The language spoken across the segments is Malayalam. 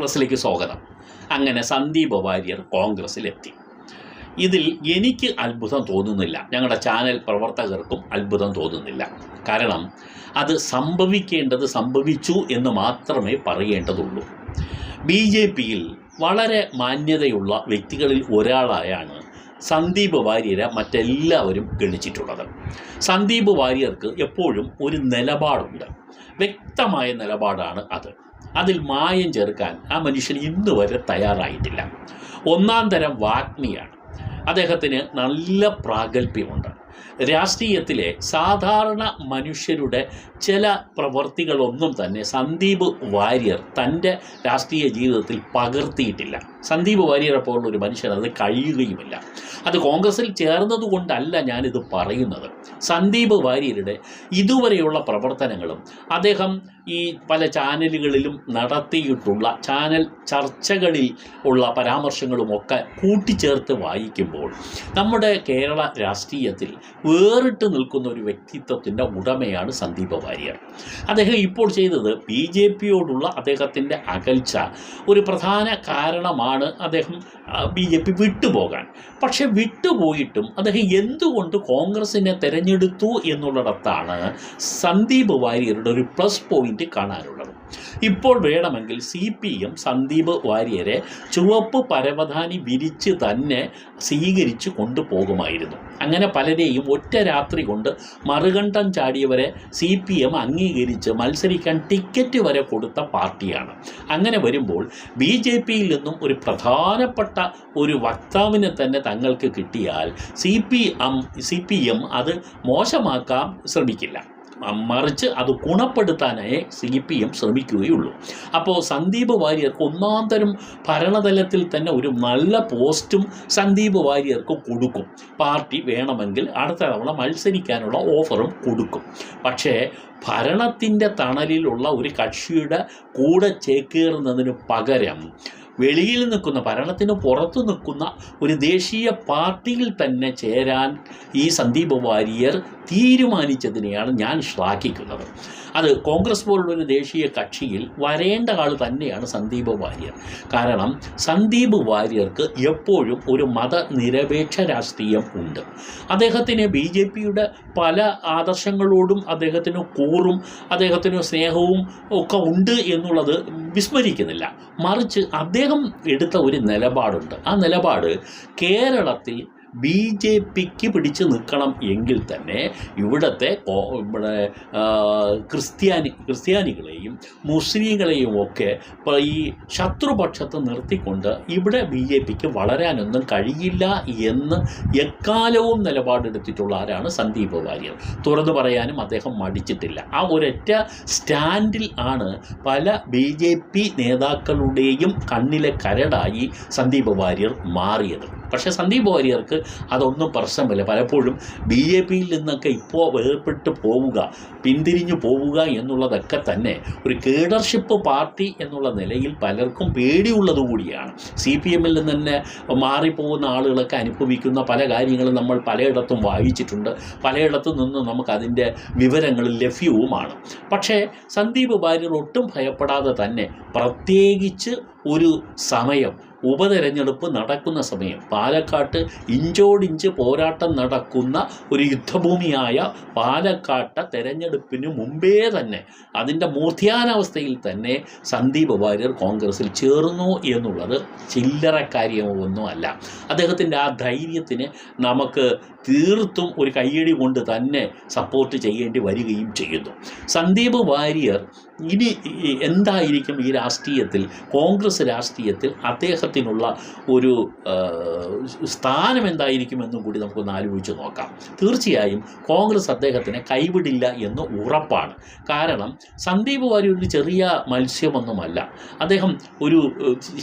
പ്രസിലേക്ക് സ്വാഗതം. അങ്ങനെ സന്ദീപ് വാര്യർ കോൺഗ്രസ്സിലെത്തി. ഇതിൽ എനിക്ക് അത്ഭുതം തോന്നുന്നില്ല, ഞങ്ങളുടെ ചാനൽ പ്രവർത്തകർക്കും അത്ഭുതം തോന്നുന്നില്ല. കാരണം അത് സംഭവിക്കേണ്ടത് സംഭവിച്ചു എന്ന് മാത്രമേ പറയേണ്ടതുള്ളൂ. BJPയിൽ വളരെ മാന്യതയുള്ള വ്യക്തികളിൽ ഒരാളായാണ് സന്ദീപ് വാര്യരെ മറ്റെല്ലാവരും ഗണിച്ചിട്ടുള്ളത്. സന്ദീപ് വാര്യർക്ക് എപ്പോഴും ഒരു നിലപാടുണ്ട്, വ്യക്തമായ നിലപാടാണ് അത്. അതിൽ മായം ചേർക്കാൻ ആ മനുഷ്യൻ ഇന്ന് വരെ തയ്യാറായിട്ടില്ല. ഒന്നാം തരം വാഗ്മിയാണ്. അദ്ദേഹത്തിന് നല്ല പ്രാഗൽഭ്യമുണ്ട്. രാഷ്ട്രീയത്തിലെ സാധാരണ മനുഷ്യരുടെ ചില പ്രവൃത്തികളൊന്നും തന്നെ സന്ദീപ് വാര്യർ തൻ്റെ രാഷ്ട്രീയ ജീവിതത്തിൽ പകർത്തിയിട്ടില്ല. സന്ദീപ് വാര്യരെ പോലുള്ള ഒരു മനുഷ്യൻ അത് കഴിയുകയുമില്ല. അത് കോൺഗ്രസിൽ ചേർന്നതുകൊണ്ടല്ല ഞാനിത് പറയുന്നത്. സന്ദീപ് വാര്യരുടെ ഇതുവരെയുള്ള പ്രവർത്തനങ്ങളും അദ്ദേഹം ഈ പല ചാനലുകളിലും നടത്തിയിട്ടുള്ള ചാനൽ ചർച്ചകളിൽ ഉള്ള പരാമർശങ്ങളുമൊക്കെ കൂട്ടിച്ചേർത്ത് വായിക്കുമ്പോൾ നമ്മുടെ കേരള രാഷ്ട്രീയത്തിൽ വേറിട്ട് നിൽക്കുന്ന ഒരു വ്യക്തിത്വത്തിൻ്റെ ഉടമയാണ് സന്ദീപ് വാര്യർ. അദ്ദേഹം ഇപ്പോൾ ചെയ്തത് BJPയോടുള്ള അദ്ദേഹത്തിൻ്റെ അകൽച്ച ഒരു പ്രധാന കാരണമാണ് അദ്ദേഹം BJP വിട്ടുപോകാൻ. പക്ഷെ വിട്ടുപോയിട്ടും അദ്ദേഹം എന്തുകൊണ്ട് കോൺഗ്രസിനെ തിരഞ്ഞെടുത്തു എന്നുള്ളിടത്താണ് സന്ദീപ് വാര്യരുടെ ഒരു പ്ലസ് പോയിന്റ് കാണാനുള്ളത്. ഇപ്പോൾ വേണമെങ്കിൽ CPM സന്ദീപ് വാര്യരെ ചുവപ്പ് പരവതാനി വിരിച്ച് തന്നെ സ്വീകരിച്ചു കൊണ്ടുപോകുമായിരുന്നു. അങ്ങനെ പലരെയും ഒറ്റ രാത്രി കൊണ്ട് മറുകണ്ഠം ചാടിയവരെ CPM അംഗീകരിച്ച് മത്സരിക്കാൻ ടിക്കറ്റ് വരെ കൊടുത്ത പാർട്ടിയാണ്. അങ്ങനെ വരുമ്പോൾ BJPയിൽ നിന്നും ഒരു പ്രധാനപ്പെട്ട ഒരു വക്താവിനെ തന്നെ തങ്ങൾക്ക് കിട്ടിയാൽ CPM അത് മോശമാക്കാൻ ശ്രമിക്കില്ല, മറിച്ച് അത് ഗുണപ്പെടുത്താനായി CPM ശ്രമിക്കുകയുള്ളൂ. അപ്പോൾ സന്ദീപ് വാര്യർക്ക് ഒന്നാം തരം ഭരണതലത്തിൽ തന്നെ ഒരു നല്ല പോസ്റ്റും സന്ദീപ് വാര്യർക്ക് കൊടുക്കും. പാർട്ടി വേണമെങ്കിൽ അടുത്ത തവണ മത്സരിക്കാനുള്ള ഓഫറും കൊടുക്കും. പക്ഷേ ഭരണത്തിൻ്റെ തണലിലുള്ള ഒരു കക്ഷിയുടെ കൂടെ ചേക്കേറുന്നതിന് പകരം വെളിയിൽ നിൽക്കുന്ന, ഭരണത്തിന് പുറത്തു നിൽക്കുന്ന ഒരു ദേശീയ പാർട്ടിയിൽ തന്നെ ചേരാൻ ഈ സന്ദീപ് വാര്യർ തീരുമാനിച്ചതിനെയാണ് ഞാൻ ശ്ലാഘിക്കുന്നത്. അത് കോൺഗ്രസ് പോലുള്ളൊരു ദേശീയ കക്ഷിയിൽ വരേണ്ട ആൾ തന്നെയാണ് സന്ദീപ് വാര്യർ. കാരണം സന്ദീപ് വാര്യർക്ക് എപ്പോഴും ഒരു മതനിരപേക്ഷ രാഷ്ട്രീയം ഉണ്ട്. അദ്ദേഹത്തിന് BJPയുടെ പല ആദർശങ്ങളോടും അദ്ദേഹത്തിന് കൂറും അദ്ദേഹത്തിന് സ്നേഹവും ഒക്കെ ഉണ്ട് എന്നുള്ളത് വിസ്മരിക്കുന്നില്ല. മറിച്ച് അദ്ദേഹം എടുത്ത ഒരു നിലപാടുണ്ട്. ആ നിലപാട് കേരളത്തിൽ BJPക്ക് പിടിച്ചു നിൽക്കണം എങ്കിൽ തന്നെ ഇവിടെ ക്രിസ്ത്യാനികളെയും മുസ്ലിങ്ങളെയും ഒക്കെ ഈ ശത്രുപക്ഷത്ത് നിർത്തിക്കൊണ്ട് ഇവിടെ BJPക്ക് വളരാനൊന്നും കഴിയില്ല എന്ന് എക്കാലവും നിലപാടെടുത്തിട്ടുള്ള ആരാണ് സന്ദീപ് വാര്യർ. തുറന്നു പറയാനും അദ്ദേഹം മടിച്ചിട്ടില്ല. ആ ഒരൊറ്റ സ്റ്റാൻഡിൽ ആണ് പല BJP നേതാക്കളുടെയും കണ്ണിലെ കരടായി സന്ദീപ് വാര്യർ മാറിയത്. പക്ഷേ സന്ദീപ് വാര്യർക്ക് അതൊന്നും പ്രശ്നമില്ല. പലപ്പോഴും BJPയിൽ നിന്നൊക്കെ ഇപ്പോൾ വേർപെട്ട് പോവുക, പിന്തിരിഞ്ഞു പോവുക എന്നുള്ളതൊക്കെ തന്നെ ഒരു ലീഡർഷിപ്പ് പാർട്ടി എന്നുള്ള നിലയിൽ പലർക്കും പേടിയുള്ളത് കൂടിയാണ്. CPMൽ നിന്ന് തന്നെ മാറിപ്പോകുന്ന ആളുകളൊക്കെ അനുഭവിക്കുന്ന പല കാര്യങ്ങളും നമ്മൾ പലയിടത്തും വായിച്ചിട്ടുണ്ട്. പലയിടത്തു നിന്നും നമുക്കതിൻ്റെ വിവരങ്ങൾ ലഭ്യവുമാണ്. പക്ഷേ സന്ദീപ് വാര്യർ ഒട്ടും ഭയപ്പെടാതെ തന്നെ, പ്രത്യേകിച്ച് ഒരു സമയം ഉപതെരഞ്ഞെടുപ്പ് നടക്കുന്ന സമയം, പാലക്കാട്ട് ഇഞ്ചോടിഞ്ച് പോരാട്ടം നടക്കുന്ന ഒരു യുദ്ധഭൂമിയായ പാലക്കാട്ട് തെരഞ്ഞെടുപ്പിന് മുമ്പേ തന്നെ, അതിൻ്റെ മൂർധ്യാനാവസ്ഥയിൽ തന്നെ സന്ദീപ് വാര്യർ കോൺഗ്രസിൽ ചേർന്നു എന്നുള്ളത് ചില്ലറ കാര്യമൊന്നുമല്ല. അദ്ദേഹത്തിൻ്റെ ആ ധൈര്യത്തിന് നമുക്ക് തീർത്തും ഒരു കയ്യടി കൊണ്ട് തന്നെ സപ്പോർട്ട് ചെയ്യേണ്ടി വരികയും ചെയ്യുന്നു. സന്ദീപ് വാര്യർ ഇനി എന്തായിരിക്കും ഈ രാഷ്ട്രീയത്തിൽ, കോൺഗ്രസ് രാഷ്ട്രീയത്തിൽ അദ്ദേഹത്തിനുള്ള ഒരു സ്ഥാനം എന്തായിരിക്കുമെന്നും കൂടി നമുക്കൊന്ന് ആലോചിച്ച് നോക്കാം. തീർച്ചയായും കോൺഗ്രസ് അദ്ദേഹത്തിനെ കൈവിടില്ല എന്ന് ഉറപ്പാണ്. കാരണം സന്ദീപ് വാര്യർ ഒരു ചെറിയ മത്സ്യമൊന്നുമല്ല. അദ്ദേഹം ഒരു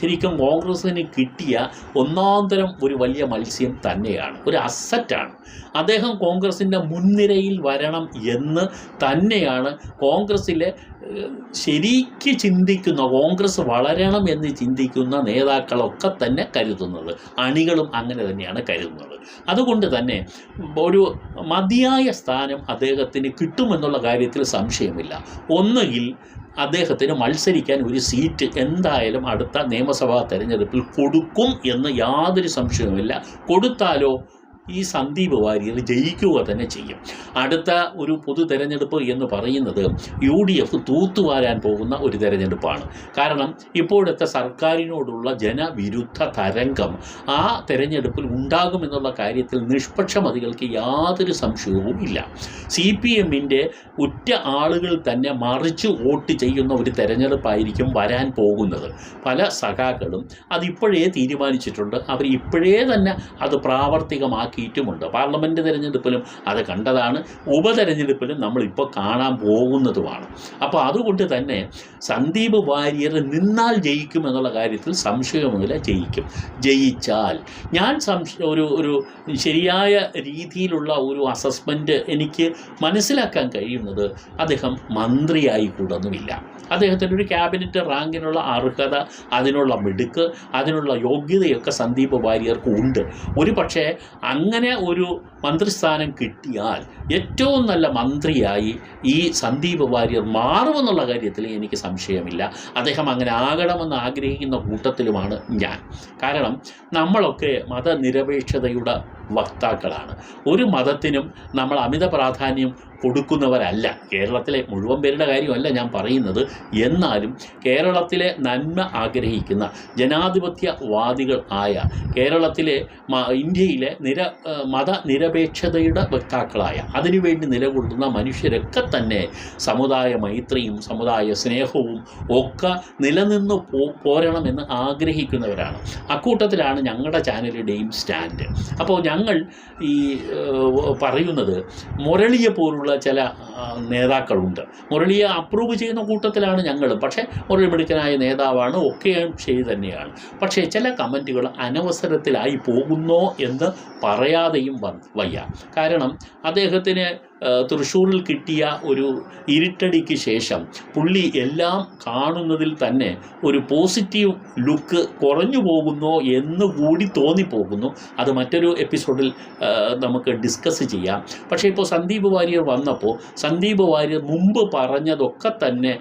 ശരിക്കും കോൺഗ്രസിന് കിട്ടിയ ഒന്നാം തരം ഒരു വലിയ മത്സ്യം തന്നെയാണ്, ഒരു അസറ്റാണ്. അദ്ദേഹം കോൺഗ്രസിൻ്റെ മുൻനിരയിൽ വരണം എന്ന് തന്നെയാണ് കോൺഗ്രസ്സിലെ ശരിക്ക് ചിന്തിക്കുന്ന, കോൺഗ്രസ് വളരണം എന്ന് ചിന്തിക്കുന്ന നേതാക്കളൊക്കെ തന്നെ കരുതുന്നത്. അണികളും അങ്ങനെ തന്നെയാണ് കരുതുന്നത്. അതുകൊണ്ട് തന്നെ ഒരു മതിയായ സ്ഥാനം അദ്ദേഹത്തിന് കിട്ടുമെന്നുള്ള കാര്യത്തിൽ സംശയമില്ല. ഒന്നുകിൽ അദ്ദേഹത്തിന് മത്സരിക്കാൻ ഒരു സീറ്റ് എന്തായാലും അടുത്ത നിയമസഭാ തെരഞ്ഞെടുപ്പിൽ കൊടുക്കും എന്ന് യാതൊരു സംശയവുമില്ല. കൊടുത്താലോ ഈ സന്ദീപ് വാര്യർ ജയിക്കുക തന്നെ ചെയ്യും. അടുത്ത ഒരു പൊതു തെരഞ്ഞെടുപ്പ് എന്ന് പറയുന്നത് UDF തൂത്തുവാരാൻ പോകുന്ന ഒരു തെരഞ്ഞെടുപ്പാണ്. കാരണം ഇപ്പോഴത്തെ സർക്കാരിനോടുള്ള ജനവിരുദ്ധ തരംഗം ആ തെരഞ്ഞെടുപ്പിൽ ഉണ്ടാകുമെന്നുള്ള കാര്യത്തിൽ നിഷ്പക്ഷമതികൾക്ക് യാതൊരു സംശയവും ഇല്ല. CPMൻ്റെ ഉറ്റ ആളുകൾ തന്നെ മറിച്ച് വോട്ട് ചെയ്യുന്ന ഒരു തെരഞ്ഞെടുപ്പായിരിക്കും വരാൻ പോകുന്നത്. പല സഖാക്കളും അതിപ്പോഴേ തീരുമാനിച്ചിട്ടുണ്ട്. അവർ ഇപ്പോഴേ തന്നെ അത് പ്രാവർത്തികമാക്കിയിട്ടുമുണ്ട്. പാർലമെൻറ്റ് തെരഞ്ഞെടുപ്പിലും അത് കണ്ടതാണ്, ഉപതെരഞ്ഞെടുപ്പിലും നമ്മളിപ്പോൾ കാണാൻ പോകുന്നതുമാണ്. അപ്പോൾ അതുകൊണ്ട് തന്നെ സന്ദീപ് വാര്യർ നിന്നാൽ ജയിക്കുമെന്നുള്ള കാര്യത്തിൽ സംശയമൊന്നുമില്ല. ജയിച്ചാൽ ഞാൻ ഒരു ശരിയായ രീതിയിലുള്ള ഒരു അസസ്മെൻറ്റ് എനിക്ക് മനസ്സിലാക്കാൻ കഴിയുന്നത് അദ്ദേഹം മന്ത്രിയായി കൂടൊന്നുമില്ല. അദ്ദേഹത്തിൻ്റെ ഒരു ക്യാബിനറ്റ് റാങ്കിനുള്ള അർഹത, അതിനുള്ള മിടുക്ക്, അതിനുള്ള യോഗ്യതയൊക്കെ സന്ദീപ് വാര്യർക്ക് ഉണ്ട്. ഒരു പക്ഷേ അങ്ങനെ ഒരു മന്ത്രിസ്ഥാനം കിട്ടിയാൽ ഏറ്റവും നല്ല മന്ത്രിയായി ഈ സന്ദീപ് വാര്യർ മാറുമെന്നുള്ള കാര്യത്തിൽ എനിക്ക് സംശയമില്ല. അദ്ദേഹം അങ്ങനെ ആകണമെന്ന് ആഗ്രഹിക്കുന്ന കൂട്ടത്തിലുമാണ് ഞാൻ. കാരണം നമ്മളൊക്കെ മതനിരപേക്ഷതയുടെ വക്താക്കളാണ്. ഒരു മതത്തിനും നമ്മൾ അമിത പ്രാധാന്യം കൊടുക്കുന്നവരല്ല. കേരളത്തിലെ മുഴുവൻ പേരുടെ കാര്യമല്ല ഞാൻ പറയുന്നത്. എന്നാലും കേരളത്തിലെ നന്മ ആഗ്രഹിക്കുന്ന ജനാധിപത്യവാദികൾ ആയ കേരളത്തിലെ ഇന്ത്യയിലെ മതനിരപേക്ഷതയുടെ വക്താക്കളായ അതിനുവേണ്ടി നിലകൊള്ളുന്ന മനുഷ്യരൊക്കെ തന്നെ സമുദായ മൈത്രിയും സമുദായ സ്നേഹവും ഒക്കെ നിലനിന്ന് പോരണമെന്ന് ആഗ്രഹിക്കുന്നവരാണ്. അക്കൂട്ടത്തിലാണ് ഞങ്ങളുടെ ചാനലിൻ്റെയും സ്റ്റാൻഡ്. അപ്പോൾ ഞങ്ങൾ ഈ പറയുന്നത് മുരളിയെ പോലുള്ള ചില നേതാക്കളുണ്ട്. മുരളിയെ അപ്രൂവ് ചെയ്യുന്ന കൂട്ടത്തിലാണ് ഞങ്ങൾ. പക്ഷേ മുരളി മിടുക്കനായ നേതാവാണ്, ഒക്കെയും ശരി തന്നെയാണ്. പക്ഷേ ചില കമൻറ്റുകൾ അനവസരത്തിലായി പോകുന്നോ എന്ന് പറയാതെയും വയ്യ. കാരണം അദ്ദേഹത്തിന് തൃശ്ശൂരിൽ കിട്ടിയ ഒരു ഇരുട്ടടിക്ക് ശേഷം പുള്ളി എല്ലാം കാണുന്നതിൽ തന്നെ ഒരു പോസിറ്റീവ് ലുക്ക് കുറഞ്ഞു പോകുന്നോ എന്ന് കൂടി തോന്നിപ്പോകുന്നു. അത് മറ്റൊരു എപ്പിസോഡിൽ നമുക്ക് ഡിസ്കസ് ചെയ്യാം. പക്ഷേ ഇപ്പോൾ സന്ദീപ് വാര്യർ വന്നപ്പോൾ സന്ദീപ് വാര്യർ മുമ്പ് പറഞ്ഞതൊക്കെ തന്നെ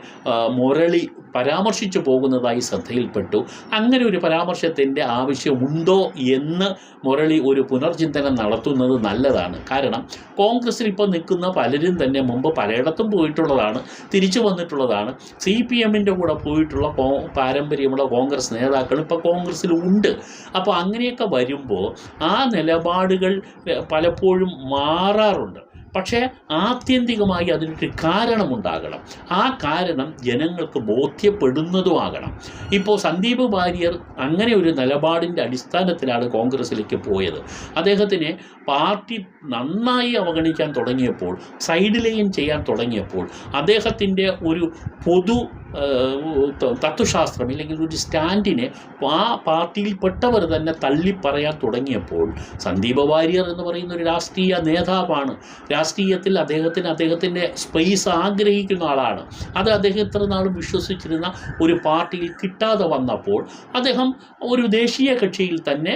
മുരളി പരാമർശിച്ചു പോകുന്നതായി ശ്രദ്ധയിൽപ്പെട്ടു. അങ്ങനെ ഒരു പരാമർശത്തിൻ്റെ ആവശ്യമുണ്ടോ എന്ന് മുരളി ഒരു പുനർചിന്തനം നടത്തുന്നത് നല്ലതാണ്. കാരണം കോൺഗ്രസ്സിൽ ഇപ്പോൾ നിൽക്കുന്ന പലരും തന്നെ മുമ്പ് പലയിടത്തും പോയിട്ടുള്ളതാണ്, തിരിച്ചു വന്നിട്ടുള്ളതാണ്. CPMൻ്റെ കൂടെ പോയിട്ടുള്ള പാരമ്പര്യമുള്ള കോൺഗ്രസ് നേതാക്കൾ ഇപ്പോൾ കോൺഗ്രസ്സിൽ ഉണ്ട്. അപ്പോൾ അങ്ങനെയൊക്കെ വരുമ്പോൾ ആ നിലപാടുകൾ പലപ്പോഴും മാറാറുണ്ട്. പക്ഷേ ആത്യന്തികമായി അതിനൊരു കാരണമുണ്ടാകണം. ആ കാരണം ജനങ്ങൾക്ക് ബോധ്യപ്പെടുന്നതുമാകണം. ഇപ്പോൾ സന്ദീപ് വാര്യർ അങ്ങനെ ഒരു നിലപാടിൻ്റെ അടിസ്ഥാനത്തിലാണ് കോൺഗ്രസ്സിലേക്ക് പോയത്. അദ്ദേഹത്തിനെ പാർട്ടി നന്നായി അവഗണിക്കാൻ തുടങ്ങിയപ്പോൾ, സൈഡ് ലൈൻ ചെയ്യാൻ തുടങ്ങിയപ്പോൾ, അദ്ദേഹത്തിൻ്റെ ഒരു പൊതു തത്വശാസ്ത്രം ഇല്ലെങ്കിൽ ഒരു സ്റ്റാൻഡിനെ ആ പാർട്ടിയിൽപ്പെട്ടവർ തന്നെ തള്ളിപ്പറയാൻ തുടങ്ങിയപ്പോൾ സന്ദീപ് വാര്യർ എന്ന് പറയുന്ന ഒരു രാഷ്ട്രീയ നേതാവാണ്. രാഷ്ട്രീയത്തിൽ അദ്ദേഹത്തിൻ്റെ സ്പേസ് ആഗ്രഹിക്കുന്ന ആളാണ്. അത് അദ്ദേഹം ഇത്ര നാളും വിശ്വസിച്ചിരുന്ന ഒരു പാർട്ടിയിൽ കിട്ടാതെ വന്നപ്പോൾ അദ്ദേഹം ഒരു ദേശീയ കക്ഷിയിൽ തന്നെ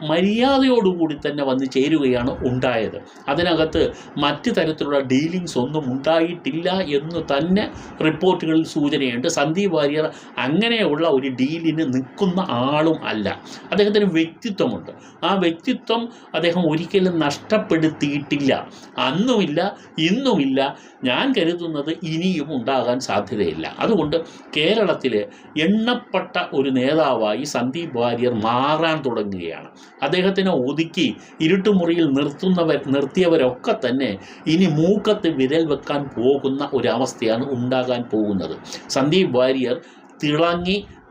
മര്യാദയോടുകൂടി തന്നെ വന്ന് ചേരുകയാണ് ഉണ്ടായത്. അതിനകത്ത് മറ്റ് തരത്തിലുള്ള ഡീലിങ്സ് ഒന്നും ഉണ്ടായിട്ടില്ല എന്ന് തന്നെ റിപ്പോർട്ടുകളിൽ സൂചനയുണ്ട്. സന്ദീപ് വാര്യർ അങ്ങനെയുള്ള ഒരു ഡീലിന് നിൽക്കുന്ന ആളും അല്ല. അദ്ദേഹത്തിന് വ്യക്തിത്വമുണ്ട്. ആ വ്യക്തിത്വം അദ്ദേഹം ഒരിക്കലും നഷ്ടപ്പെടുത്തിയിട്ടില്ല. അന്നുമില്ല, ഇന്നുമില്ല, ഞാൻ കരുതുന്നത് ഇനിയും ഉണ്ടാകാൻ സാധ്യതയില്ല. അതുകൊണ്ട് കേരളത്തിലെ എണ്ണപ്പെട്ട ഒരു നേതാവായി സന്ദീപ് വാര്യർ മാറാൻ തുടങ്ങുകയാണ്. അദ്ദേഹത്തിനെ ഒതുക്കി ഇരുട്ടുമുറിയിൽ നിർത്തിയവരൊക്കെ തന്നെ ഇനി മൂക്കത്ത് വിരൽ വെക്കാൻ പോകുന്ന ഒരവസ്ഥയാണ് ഉണ്ടാകാൻ പോകുന്നത്. സന്ദീപ് വാര്യർ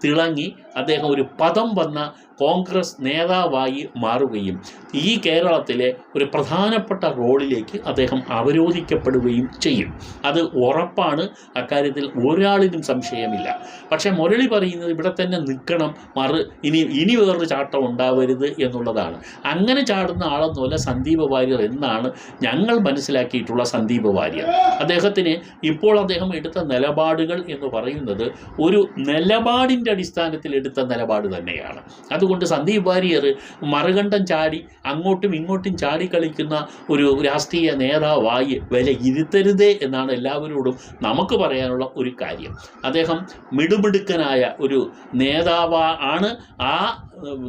തിളങ്ങി അദ്ദേഹം ഒരു പദം വന്ന കോൺഗ്രസ് നേതാവായി മാറുകയും ഈ കേരളത്തിലെ ഒരു പ്രധാനപ്പെട്ട റോളിലേക്ക് അദ്ദേഹം അവരോധിക്കപ്പെടുകയും ചെയ്യും. അത് ഉറപ്പാണ്. അക്കാര്യത്തിൽ ഒരാളിനും സംശയമില്ല. പക്ഷേ മുരളി പറയുന്നത് ഇവിടെ തന്നെ നിൽക്കണം, ഇനി വേറൊരു ചാട്ടം ഉണ്ടാവരുത് എന്നുള്ളതാണ്. അങ്ങനെ ചാടുന്ന ആളെന്നല്ല സന്ദീപ് വാര്യർ എന്നാണ് ഞങ്ങൾ മനസ്സിലാക്കിയിട്ടുള്ള സന്ദീപ് വാര്യർ. അദ്ദേഹത്തിന് ഇപ്പോൾ അദ്ദേഹം എടുത്ത നിലപാടുകൾ എന്ന് പറയുന്നത് ഒരു നിലപാടിൻ്റെ മെറിറ്റിൻ്റെ അടിസ്ഥാനത്തിൽ എടുത്ത നിലപാട് തന്നെയാണ്. അതുകൊണ്ട് സന്ദീപ് വാര്യർ മറുകണ്ഠം ചാടി അങ്ങോട്ടും ഇങ്ങോട്ടും ചാടി കളിക്കുന്ന ഒരു രാഷ്ട്രീയ നേതാവായി വില ഇരുത്തരുതേ എന്നാണ് എല്ലാവരോടും നമുക്ക് പറയാനുള്ള ഒരു കാര്യം. അദ്ദേഹം മിടുമിടുക്കനായ ഒരു നേതാവാണ്. ആ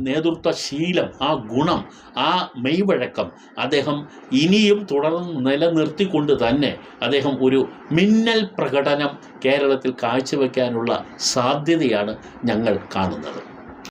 നേതൃത്വ ശീലം, ആ ഗുണം, ആ മെയ്വഴക്കം അദ്ദേഹം ഇനിയും തുടർന്ന് നിലനിർത്തിക്കൊണ്ട് തന്നെ അദ്ദേഹം ഒരു മിന്നൽ പ്രകടനം കേരളത്തിൽ കാഴ്ചവെക്കാനുള്ള സാധ്യതയാണ് ഞങ്ങൾ കാണുന്നത്.